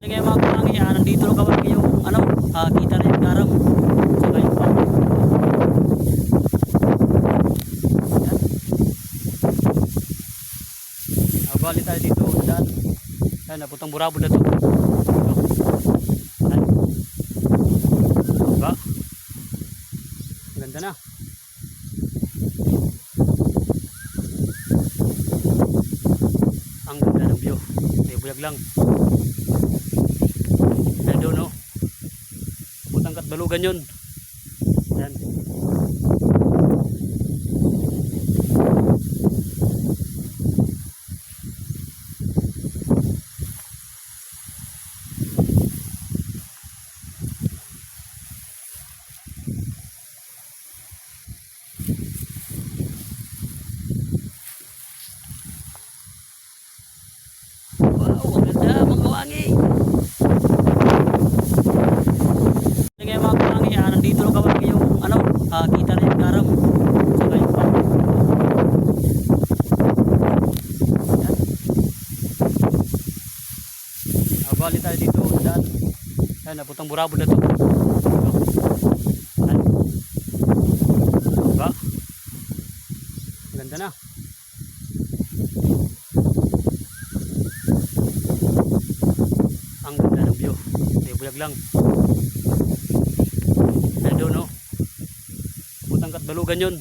Ngayon mga kawangi, nandito lang kawangi yung kita na yung garam. Saka yung pa. Bali tayo dito sa daan. Ayan, naputang burabo na to. Ayan. Diba? Ganda na. Ang ganda ng view. Hindi buyag lang. Ayan doon, no? Putang Katbalugan yun. Ayan. Wow, ang ganda mga kawangi. Ngayon mga kawangi, nandito lang kawangi yung kita na yung garam. Saka yung pa. Bali tayo dito sa daan. Ayan, naputang burabo na to. Ayan. Diba? Ganda na. Ang ganda ng view. Hindi buyag lang. Ayan doon, no? Putang Katbalugan yun.